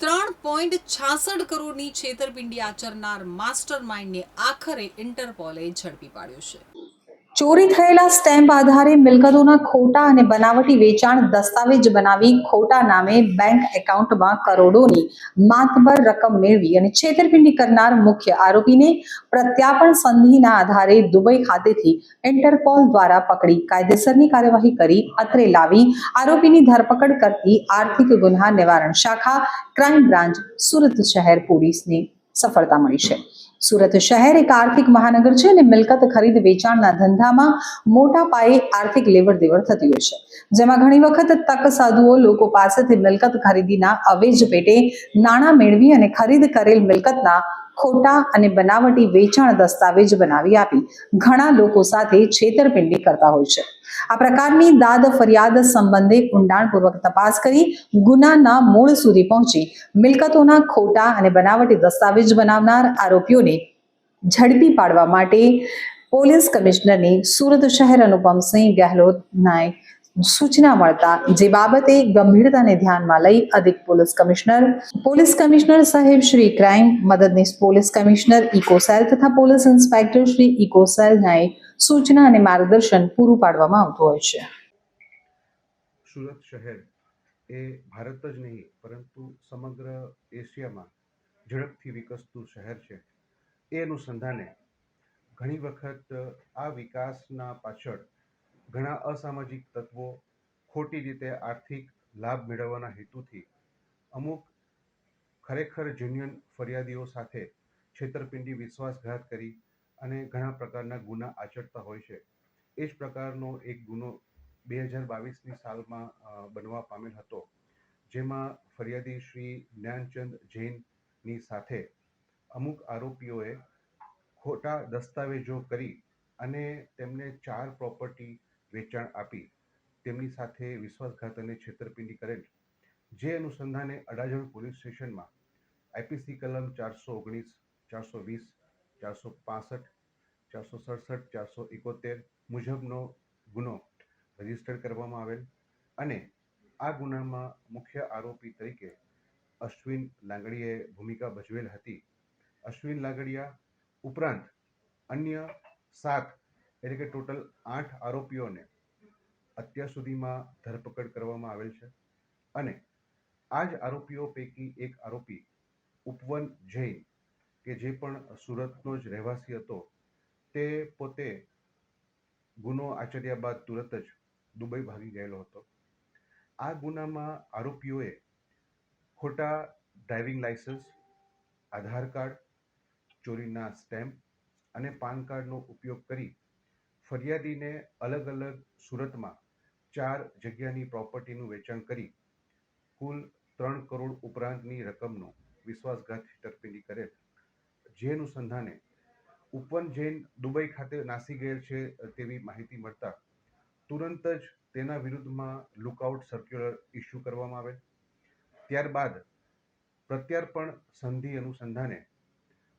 3.66 કરોડની છેતરપિંડી આચરનાર માસ્ટર માઇન્ડને આખરે ઇન્ટરપોલે ઝડપી પાડ્યો છે। ચોરી થયેલા સ્ટેમ્પ આધારે મિલકતોના ખોટા અને બનાવટી વેચાણ દસ્તાવેજ બનાવી ખોટા નામે બેંક એકાઉન્ટમાં કરોડોની માતબર રકમ મેળવી અને છેતરપિંડી કરનાર મુખ્ય આરોપીને પ્રત્યાર્પણ સંધિના આધારે દુબઈ ખાતેથી ઇન્ટરપોલ દ્વારા પકડી કાયદેસરની કાર્યવાહી કરી અત્રે લાવી આરોપીની ધરપકડ કરતી આર્થિક ગુન્હા નિવારણ શાખા ક્રાઇમ બ્રાન્ચ સુરત શહેર પોલીસને સફળતા મળી છે। સુરત શહેર એક આર્થિક મહાનગર છે અને મિલકત ખરીદ વેચાણના ધંધામાં મોટા પાયે આર્થિક લેવડ દેવડ થતી હોય છે, જેમાં ઘણી વખત તક સાધુઓ લોકો પાસેથી મિલકત ખરીદીના અવેજ પેટે નાણાં મેળવી અને ખરીદ કરેલ મિલકતના ખોટા અને બનાવટી વેચાણ દસ્તાવેજ બનાવી આપી ઘણા લોકો સાથે છેતરપિંડી કરતા હોય છે। આ પ્રકારની દાદ ફરિયાદ સંબંધે ઊંડાણપૂર્વક તપાસ કરી ગુનાના મૂળ સુધી પહોંચી મિલકતોના ખોટા અને બનાવટી દસ્તાવેજ બનાવનાર આરોપીઓને ઝડપી પાડવા માટે પોલીસ કમિશનરની સુરત શહેર અનુપમસિંહ ગેહલોતને સૂચના મળતા જે બાબતે ગંભીરતાને ધ્યાનમાં લઈ અધિક પોલીસ કમિશનર સાહેબ શ્રી ક્રાઇમ મદદનીશ પોલીસ કમિશનર ઇકોસેલ તથા પોલીસ ઇન્સ્પેક્ટર શ્રી ઇકોસેલને સૂચના અને માર્ગદર્શન પૂરું પાડવામાં આવતું હોય છે। સુરત શહેર એ ભારત જ નહીં પરંતુ સમગ્ર એશિયામાં ઝડપથી વિકસતું શહેર છે। એ અનુસંધાને ઘણી વખત આ વિકાસના પાછળ ઘણા અસામાજિક તત્વો ખોટી રીતે આર્થિક લાભ મેળવવાના હેતુથી અમુક ખરેખર જેન્યુઅન ફરિયાદીઓ સાથે છેતરપિંડી વિશ્વાસઘાત કરી અને ઘણા પ્રકારના ગુના આચરતા હોય છે। એ જ પ્રકારનો એક ગુનો 2022ની સાલમાં બનવા પામેલ હતો, જેમાં ફરિયાદી શ્રી જ્ઞાનચંદ જૈનની સાથે અમુક આરોપીઓએ ખોટા દસ્તાવેજો કરી અને તેમને 4 પ્રોપર્ટી વેચાણ આપી તેમની સાથે વિશ્વાસઘાત અને છેતરપિંડી કરેલ। જે અનુસંધાને અડાજણ પોલીસ સ્ટેશનમાં આઈપીસી કલમ 419, 420, 465, 467, 471 મુજબનો ગુનો રજીસ્ટર કરવામાં આવેલ અને આ ગુનામાં મુખ્ય આરોપી તરીકે અશ્વિન લાંગડીએ ભૂમિકા ભજવેલ હતી। અશ્વિન લાંગડિયા ઉપરાંત અન્ય 7 એટલે કે ટોટલ 8 આરોપીઓને અત્યાર સુધીમાં ધરપકડ કરવામાં આવેલ છે અને આ જ આરોપીઓ પૈકી એક આરોપી ઉપવન જૈન કે જે પણ સુરતનો જ રહેવાસી હતો, તે પોતે ગુનો આચર્યા બાદ તુરત જ દુબઈ ભાગી ગયેલો હતો। આ ગુનામાં આરોપીઓએ ખોટા ડ્રાઇવિંગ લાયસન્સ, આધાર કાર્ડ, ચોરીના સ્ટેમ્પ અને પાન કાર્ડનો ઉપયોગ કરી ફરિયાદીને અલગ અલગ સુરતમાં 4 જગ્યાની પ્રોપર્ટીનું વેચાણ કરી કુલ 3 કરોડ ઉપરાંતની રકમનો વિશ્વાસઘાત છેતરપિંડી કરેલ। જે અનુસંધાને ઉપવન જૈન દુબઈ ખાતે નાસી ગયેલ છે તેવી માહિતી મળતા તુરંત જ તેના વિરુદ્ધમાં લુકઆઉટ સર્ક્યુલર ઇસ્યુ કરવામાં આવેલ। ત્યારબાદ પ્રત્યાર્પણ સંધિ અનુસંધાને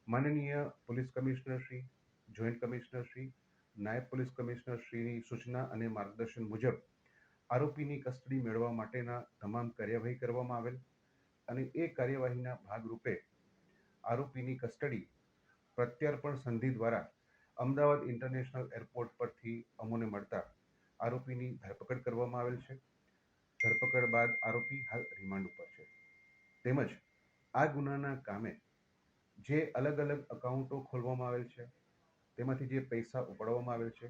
માનનીય police commissioner Shri, joint commissioner Shri, નાયબ પોલીસ કમિશનર શ્રીની સૂચના અને માર્ગદર્શન મુજબ આરોપીની કસ્ટડી મેળવવા માટેના તમામ કાર્યવાહી કરવામાં આવેલ અને એ કાર્યવાહીના ભાગરૂપે આરોપીની કસ્ટડી પ્રત્યાર્પણ સંધિ દ્વારા અમદાવાદ ઇન્ટરનેશનલ એરપોર્ટ પરથી અમોને મળતા આરોપીની ધરપકડ કરવામાં આવેલ છે। ધરપકડ બાદ આરોપી હાલ રિમાન્ડ ઉપર છે। તેમજ આ ગુનાના કામે જે અલગ અલગ અકાઉન્ટો ખોલવામાં આવેલ છે, તેમાંથી જે પૈસા ઉપાડવામાં આવેલ છે,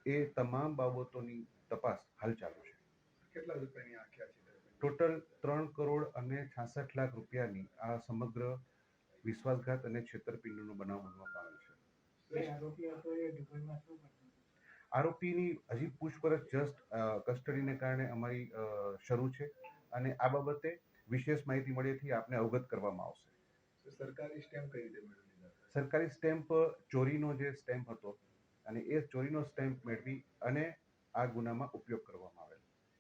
એ તમામ બાબતોની તપાસ હાલ ચાલુ છે। કેટલા રૂપિયાની આખ્યા છે? ટોટલ 3 કરોડ અને 66 લાખ રૂપિયાની આ સમગ્ર વિશ્વાસઘાત અને છેતરપિંડીનો બનાવ બનવા પામેલ છે। આરોપીની હજી પૂછપરછ જસ્ટ કસ્ટડીને કારણે અમારી શરૂ છે અને આ બાબતે વિશેષ માહિતી મળ્યાથી આપને અવગત કરવામાં આવશે। સરકારી સ્ટેમ્પ કઈ રીતે મેળવી? સરકારી સ્ટેમ્પ ચોરીનો જે સ્ટેમ્પ હતો અને એ ચોરીનો સ્ટેમ્પ મેળવી અને આ ગુનામાં ઉપયોગ કરવામાં આવે